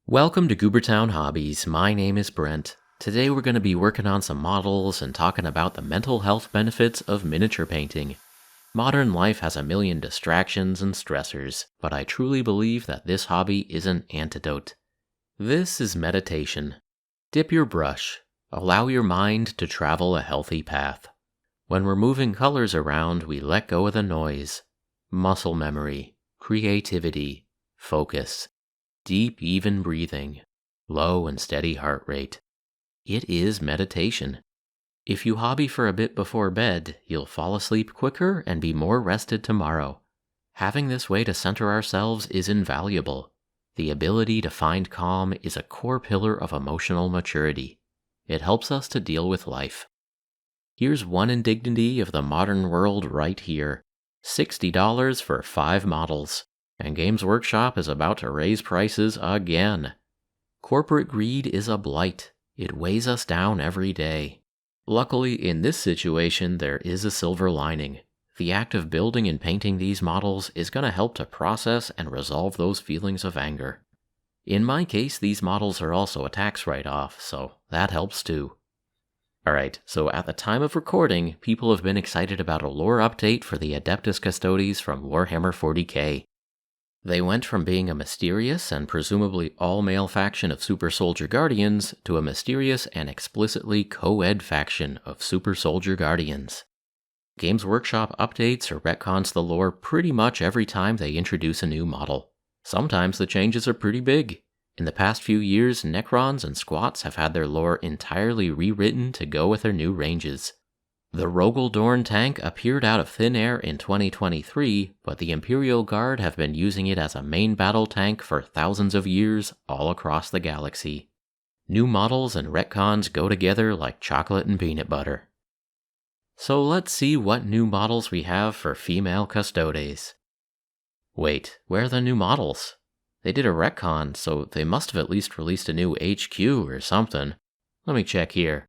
Welcome to Goobertown Hobbies. My name is Brent. Today we're going to be working on some models and talking about the mental health benefits of miniature painting. Modern life has a million distractions and stressors, but I truly believe that this hobby is an antidote. This is meditation. Dip your brush. Allow your mind to travel a healthy path. When we're moving colors around, we let go of the noise. Muscle memory, creativity, focus. Deep, even breathing, low and steady heart rate. It is meditation. If you hobby for a bit before bed, you'll fall asleep quicker and be more rested tomorrow. Having this way to center ourselves is invaluable. The ability to find calm is a core pillar of emotional maturity. It helps us to deal with life. Here's one indignity of the modern world right here. $60 for 5 models. And Games Workshop is about to raise prices again. Corporate greed is a blight. It weighs us down every day. Luckily, in this situation, there is a silver lining. The act of building and painting these models is going to help to process and resolve those feelings of anger. In my case, these models are also a tax write-off, so that helps too. Alright, so at the time of recording, people have been excited about a lore update for the Adeptus Custodes from Warhammer 40k. They went from being a mysterious and presumably all-male faction of Super Soldier Guardians to a mysterious and explicitly co-ed faction of Super Soldier Guardians. Games Workshop updates or retcons the lore pretty much every time they introduce a new model. Sometimes the changes are pretty big. In the past few years, Necrons and Squats have had their lore entirely rewritten to go with their new ranges. The Rogel Dorn tank appeared out of thin air in 2023, but the Imperial Guard have been using it as a main battle tank for thousands of years all across the galaxy. New models and retcons go together like chocolate and peanut butter. So let's see what new models we have for female Custodes. Wait, where are the new models? They did a retcon, so they must have at least released a new HQ or something. Let me check here.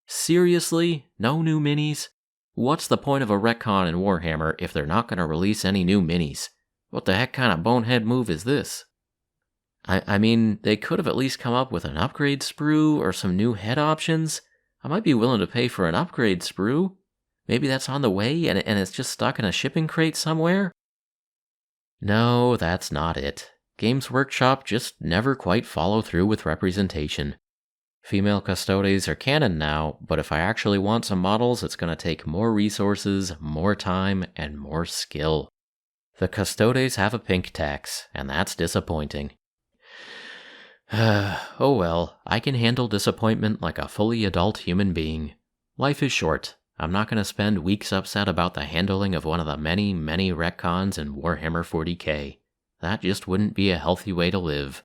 Seriously? No new minis? What's the point of a retcon in Warhammer if they're not going to release any new minis? What the heck kind of bonehead move is this? I mean, they could have at least come up with an upgrade sprue or some new head options. I might be willing to pay for an upgrade sprue. Maybe that's on the way and it's just stuck in a shipping crate somewhere? No, that's not it. Games Workshop just never quite follow through with representation. Female Custodes are canon now, but if I actually want some models, it's going to take more resources, more time, and more skill. The Custodes have a pink tax, and that's disappointing. Oh well, I can handle disappointment like a fully adult human being. Life is short. I'm not going to spend weeks upset about the handling of one of the many, many retcons in Warhammer 40k. That just wouldn't be a healthy way to live.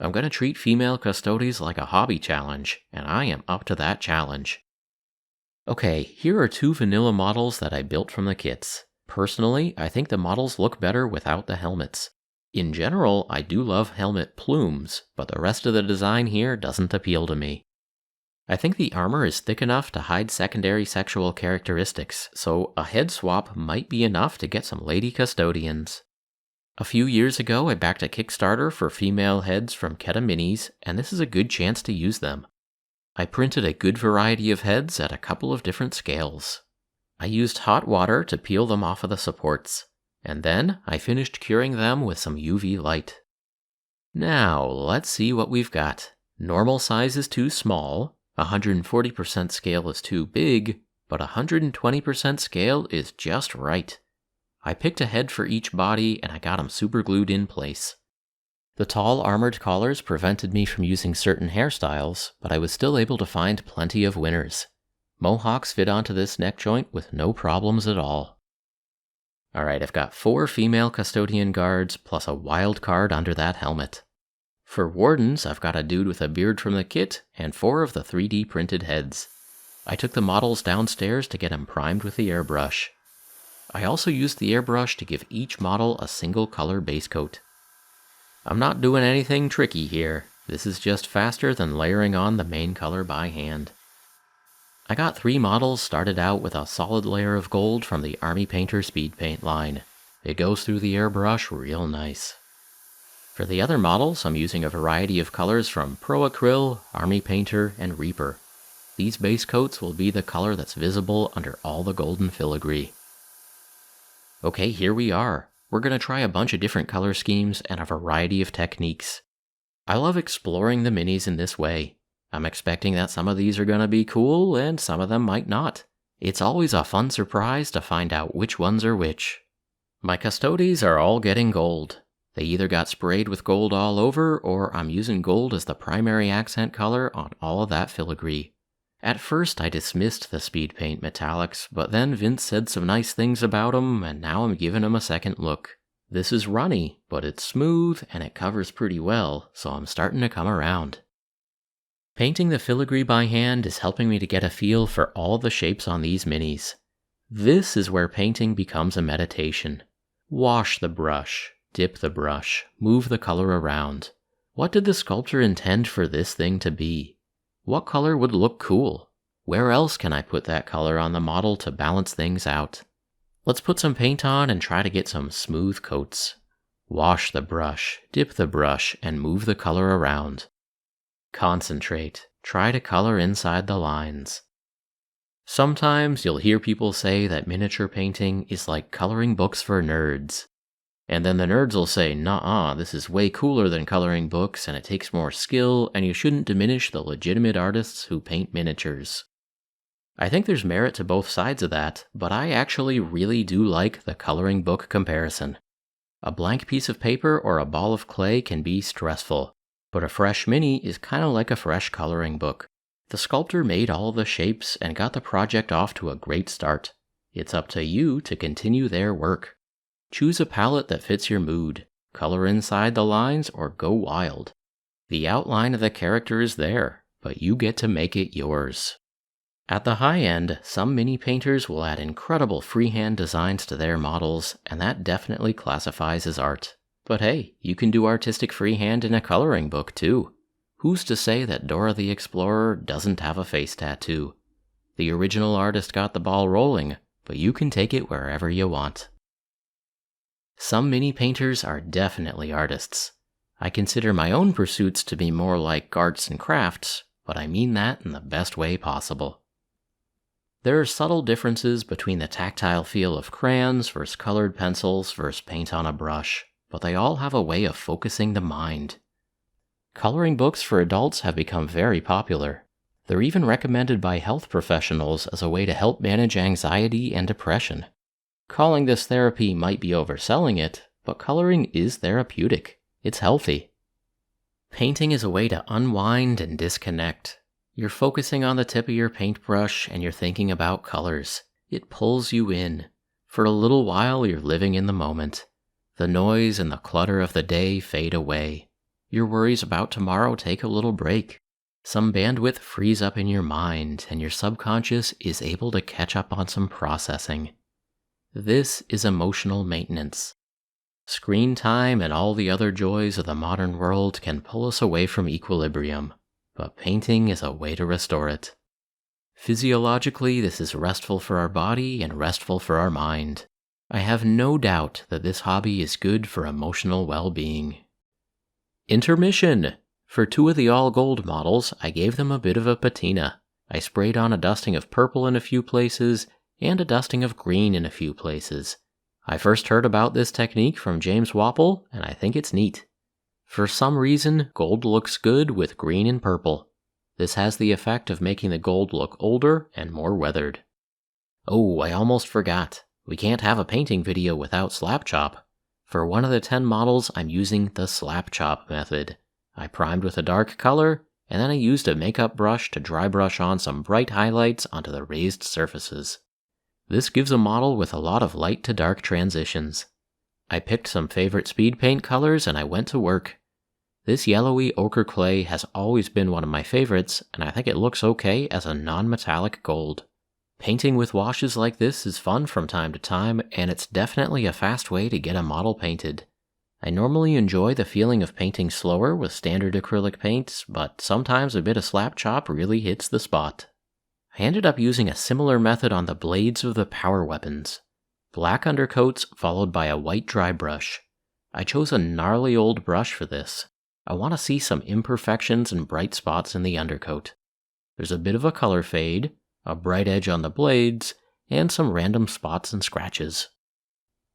I'm going to treat female Custodes like a hobby challenge, and I am up to that challenge. Okay, here are 2 vanilla models that I built from the kits. Personally, I think the models look better without the helmets. In general, I do love helmet plumes, but the rest of the design here doesn't appeal to me. I think the armor is thick enough to hide secondary sexual characteristics, so a head swap might be enough to get some lady custodians. A few years ago, I backed a Kickstarter for female heads from Keta-Minies, and this is a good chance to use them. I printed a good variety of heads at a couple of different scales. I used hot water to peel them off of the supports, and then I finished curing them with some UV light. Now, let's see what we've got. Normal size is too small, 140% scale is too big, but 120% scale is just right. I picked a head for each body and I got them super glued in place. The tall armored collars prevented me from using certain hairstyles, but I was still able to find plenty of winners. Mohawks fit onto this neck joint with no problems at all. Alright, I've got 4 female custodian guards plus a wild card under that helmet. For wardens, I've got a dude with a beard from the kit and 4 of the 3D printed heads. I took the models downstairs to get them primed with the airbrush. I also used the airbrush to give each model a single color base coat. I'm not doing anything tricky here. This is just faster than layering on the main color by hand. I got 3 models started out with a solid layer of gold from the Army Painter Speed Paint line. It goes through the airbrush real nice. For the other models, I'm using a variety of colors from Pro Acryl, Army Painter, and Reaper. These base coats will be the color that's visible under all the golden filigree. Okay, here we are. We're going to try a bunch of different color schemes and a variety of techniques. I love exploring the minis in this way. I'm expecting that some of these are going to be cool and some of them might not. It's always a fun surprise to find out which ones are which. My Custodes are all getting gold. They either got sprayed with gold all over, or I'm using gold as the primary accent color on all of that filigree. At first I dismissed the speed paint metallics, but then Vince said some nice things about them, and now I'm giving them a second look. This is runny, but it's smooth and it covers pretty well, so I'm starting to come around. Painting the filigree by hand is helping me to get a feel for all the shapes on these minis. This is where painting becomes a meditation. Wash the brush. Dip the brush, move the color around. What did the sculptor intend for this thing to be? What color would look cool? Where else can I put that color on the model to balance things out? Let's put some paint on and try to get some smooth coats. Wash the brush, dip the brush, and move the color around. Concentrate. Try to color inside the lines. Sometimes you'll hear people say that miniature painting is like coloring books for nerds. And then the nerds will say, "Nuh-uh, this is way cooler than coloring books and it takes more skill and you shouldn't diminish the legitimate artists who paint miniatures." I think there's merit to both sides of that, but I actually really do like the coloring book comparison. A blank piece of paper or a ball of clay can be stressful, but a fresh mini is kind of like a fresh coloring book. The sculptor made all the shapes and got the project off to a great start. It's up to you to continue their work. Choose a palette that fits your mood, color inside the lines, or go wild. The outline of the character is there, but you get to make it yours. At the high end, some mini painters will add incredible freehand designs to their models, and that definitely classifies as art. But hey, you can do artistic freehand in a coloring book too. Who's to say that Dora the Explorer doesn't have a face tattoo? The original artist got the ball rolling, but you can take it wherever you want. Some mini painters are definitely artists. I consider my own pursuits to be more like arts and crafts, but I mean that in the best way possible. There are subtle differences between the tactile feel of crayons versus colored pencils versus paint on a brush, but they all have a way of focusing the mind. Coloring books for adults have become very popular. They're even recommended by health professionals as a way to help manage anxiety and depression. Calling this therapy might be overselling it, but coloring is therapeutic. It's healthy. Painting is a way to unwind and disconnect. You're focusing on the tip of your paintbrush and you're thinking about colors. It pulls you in. For a little while, you're living in the moment. The noise and the clutter of the day fade away. Your worries about tomorrow take a little break. Some bandwidth frees up in your mind, and your subconscious is able to catch up on some processing. This is emotional maintenance. Screen time and all the other joys of the modern world can pull us away from equilibrium, but painting is a way to restore it. Physiologically, this is restful for our body and restful for our mind. I have no doubt that this hobby is good for emotional well-being. Intermission! For two of the all-gold models, I gave them a bit of a patina. I sprayed on a dusting of purple in a few places, and a dusting of green in a few places. I first heard about this technique from James Wapple, and I think it's neat. For some reason, gold looks good with green and purple. This has the effect of making the gold look older and more weathered. Oh, I almost forgot. We can't have a painting video without slap chop. For one of the 10 models, I'm using the slap chop method. I primed with a dark color, and then I used a makeup brush to dry brush on some bright highlights onto the raised surfaces. This gives a model with a lot of light to dark transitions. I picked some favorite speed paint colors and I went to work. This yellowy ochre clay has always been one of my favorites, and I think it looks okay as a non-metallic gold. Painting with washes like this is fun from time to time, and it's definitely a fast way to get a model painted. I normally enjoy the feeling of painting slower with standard acrylic paints, but sometimes a bit of slap chop really hits the spot. I ended up using a similar method on the blades of the power weapons. Black undercoats followed by a white dry brush. I chose a gnarly old brush for this. I want to see some imperfections and bright spots in the undercoat. There's a bit of a color fade, a bright edge on the blades, and some random spots and scratches.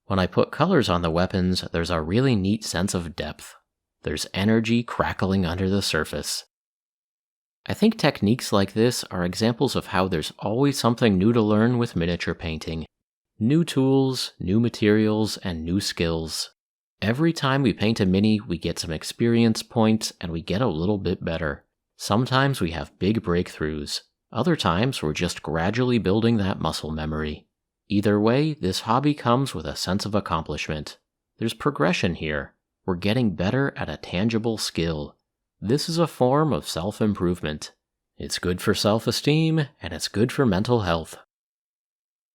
When I put colors on the weapons, there's a really neat sense of depth. There's energy crackling under the surface. I think techniques like this are examples of how there's always something new to learn with miniature painting. New tools, new materials, and new skills. Every time we paint a mini, we get some experience points and we get a little bit better. Sometimes we have big breakthroughs. Other times we're just gradually building that muscle memory. Either way, this hobby comes with a sense of accomplishment. There's progression here. We're getting better at a tangible skill. This is a form of self-improvement. It's good for self-esteem, and it's good for mental health.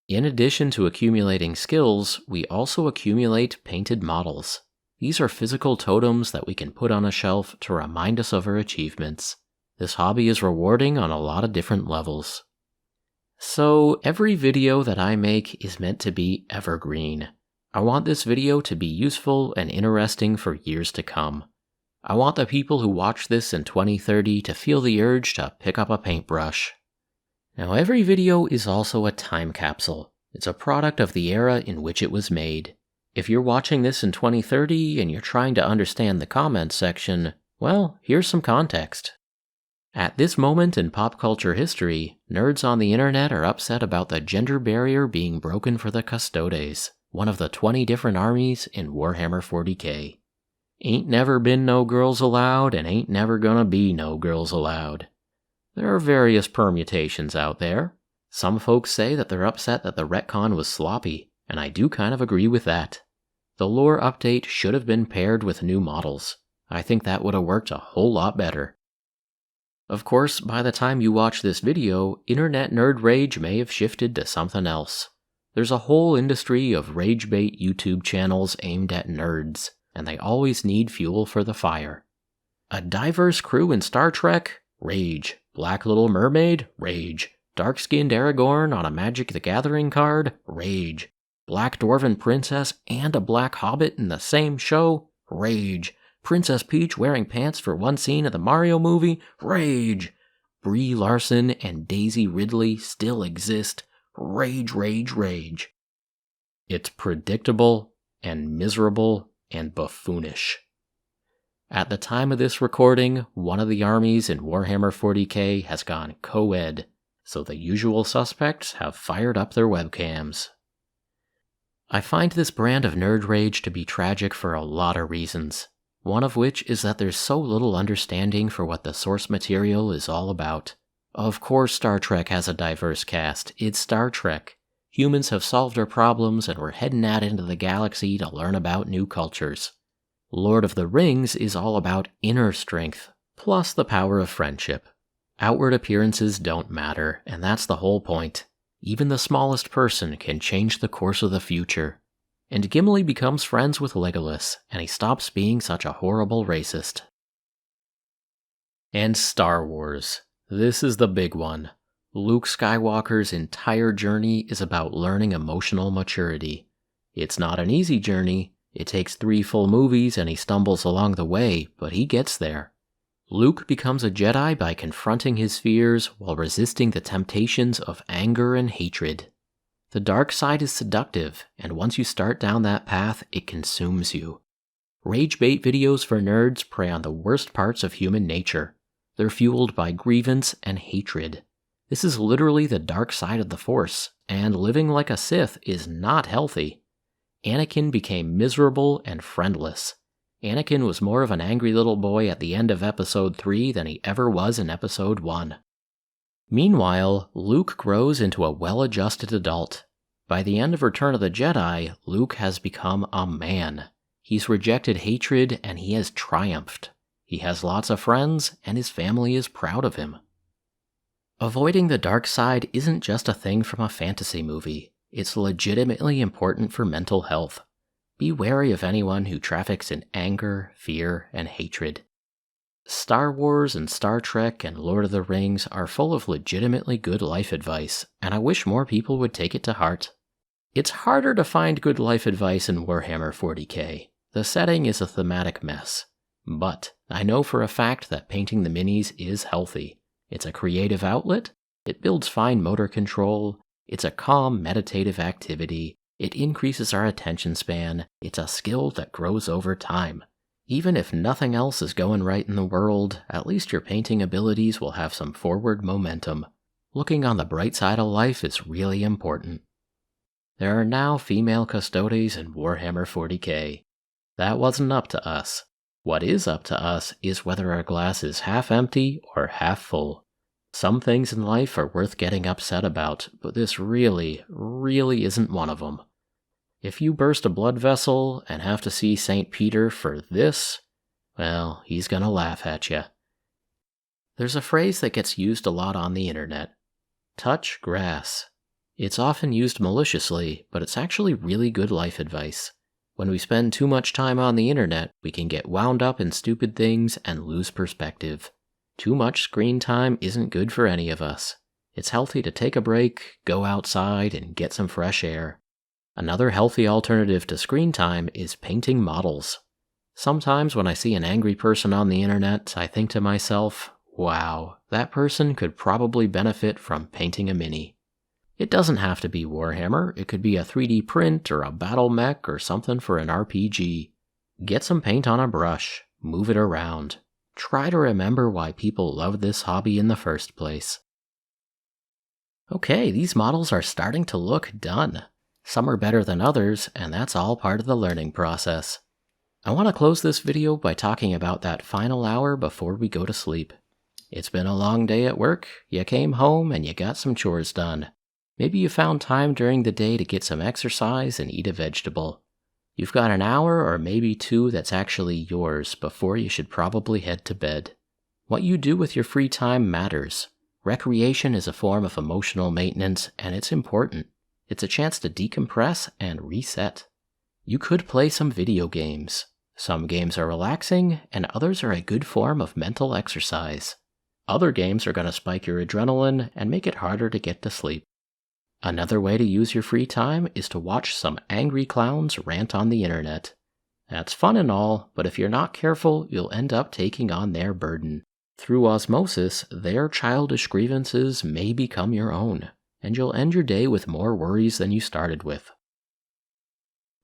In addition to accumulating skills, we also accumulate painted models. These are physical totems that we can put on a shelf to remind us of our achievements. This hobby is rewarding on a lot of different levels. So, every video that I make is meant to be evergreen. I want this video to be useful and interesting for years to come. I want the people who watch this in 2030 to feel the urge to pick up a paintbrush. Now, every video is also a time capsule. It's a product of the era in which it was made. If you're watching this in 2030 and you're trying to understand the comments section, well, here's some context. At this moment in pop culture history, nerds on the internet are upset about the gender barrier being broken for the Custodes, one of the 20 different armies in Warhammer 40k. Ain't never been no girls allowed and ain't never gonna be no girls allowed. There are various permutations out there. Some folks say that they're upset that the retcon was sloppy, and I do kind of agree with that. The lore update should have been paired with new models. I think that would have worked a whole lot better. Of course, by the time you watch this video, internet nerd rage may have shifted to something else. There's a whole industry of rage bait YouTube channels aimed at nerds, and they always need fuel for the fire. A diverse crew in Star Trek? Rage. Black Little Mermaid? Rage. Dark-skinned Aragorn on a Magic the Gathering card? Rage. Black Dwarven Princess and a Black Hobbit in the same show? Rage. Princess Peach wearing pants for one scene of the Mario movie? Rage. Brie Larson and Daisy Ridley still exist? Rage, rage, rage. It's predictable and miserable and buffoonish. At the time of this recording, one of the armies in Warhammer 40k has gone co-ed, so the usual suspects have fired up their webcams. I find this brand of nerd rage to be tragic for a lot of reasons, one of which is that there's so little understanding for what the source material is all about. Of course Star Trek has a diverse cast, it's Star Trek. Humans have solved our problems and we're heading out into the galaxy to learn about new cultures. Lord of the Rings is all about inner strength, plus the power of friendship. Outward appearances don't matter, and that's the whole point. Even the smallest person can change the course of the future. And Gimli becomes friends with Legolas, and he stops being such a horrible racist. And Star Wars. This is the big one. Luke Skywalker's entire journey is about learning emotional maturity. It's not an easy journey. It takes 3 full movies and he stumbles along the way, but he gets there. Luke becomes a Jedi by confronting his fears while resisting the temptations of anger and hatred. The dark side is seductive, and once you start down that path, it consumes you. Rage bait videos for nerds prey on the worst parts of human nature. They're fueled by grievance and hatred. This is literally the dark side of the Force, and living like a Sith is not healthy. Anakin became miserable and friendless. Anakin was more of an angry little boy at the end of Episode 3 than he ever was in Episode 1. Meanwhile, Luke grows into a well-adjusted adult. By the end of Return of the Jedi, Luke has become a man. He's rejected hatred and he has triumphed. He has lots of friends and his family is proud of him. Avoiding the dark side isn't just a thing from a fantasy movie. It's legitimately important for mental health. Be wary of anyone who traffics in anger, fear, and hatred. Star Wars and Star Trek and Lord of the Rings are full of legitimately good life advice, and I wish more people would take it to heart. It's harder to find good life advice in Warhammer 40k. The setting is a thematic mess. But I know for a fact that painting the minis is healthy. It's a creative outlet, it builds fine motor control, it's a calm, meditative activity, it increases our attention span, it's a skill that grows over time. Even if nothing else is going right in the world, at least your painting abilities will have some forward momentum. Looking on the bright side of life is really important. There are now female Custodes in Warhammer 40k. That wasn't up to us. What is up to us is whether our glass is half empty or half full. Some things in life are worth getting upset about, but this really isn't one of them. If you burst a blood vessel and have to see St. Peter for this, well, he's gonna laugh at you. There's a phrase that gets used a lot on the internet. Touch grass. It's often used maliciously, but it's actually really good life advice. When we spend too much time on the internet, we can get wound up in stupid things and lose perspective. Too much screen time isn't good for any of us. It's healthy to take a break, go outside, and get some fresh air. Another healthy alternative to screen time is painting models. Sometimes when I see an angry person on the internet, I think to myself, wow, that person could probably benefit from painting a mini. It doesn't have to be Warhammer, it could be a 3D print or a battle mech or something for an RPG. Get some paint on a brush, move it around. Try to remember why people loved this hobby in the first place. Okay, these models are starting to look done. Some are better than others, and that's all part of the learning process. I want to close this video by talking about that final hour before we go to sleep. It's been a long day at work, you came home and you got some chores done. Maybe you found time during the day to get some exercise and eat a vegetable. You've got an hour or maybe 2 that's actually yours before you should probably head to bed. What you do with your free time matters. Recreation is a form of emotional maintenance, and it's important. It's a chance to decompress and reset. You could play some video games. Some games are relaxing, and others are a good form of mental exercise. Other games are going to spike your adrenaline and make it harder to get to sleep. Another way to use your free time is to watch some angry clowns rant on the internet. That's fun and all, but if you're not careful, you'll end up taking on their burden. Through osmosis, their childish grievances may become your own, and you'll end your day with more worries than you started with.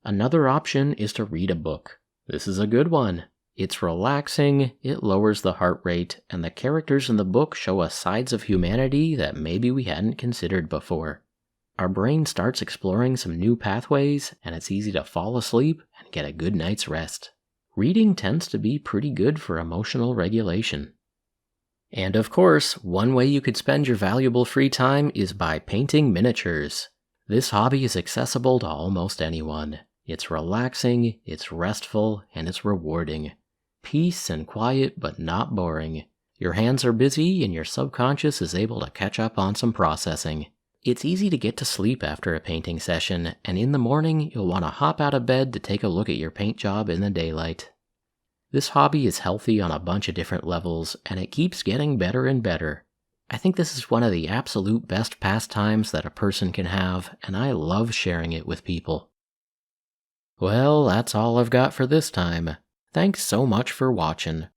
Another option is to read a book. This is a good one. It's relaxing, it lowers the heart rate, and the characters in the book show us sides of humanity that maybe we hadn't considered before. Our brain starts exploring some new pathways, and it's easy to fall asleep and get a good night's rest. Reading tends to be pretty good for emotional regulation. And of course, one way you could spend your valuable free time is by painting miniatures. This hobby is accessible to almost anyone. It's relaxing, it's restful, and it's rewarding. Peace and quiet, but not boring. Your hands are busy, and your subconscious is able to catch up on some processing. It's easy to get to sleep after a painting session, and in the morning, you'll want to hop out of bed to take a look at your paint job in the daylight. This hobby is healthy on a bunch of different levels, and it keeps getting better and better. I think this is one of the absolute best pastimes that a person can have, and I love sharing it with people. Well, that's all I've got for this time. Thanks so much for watching.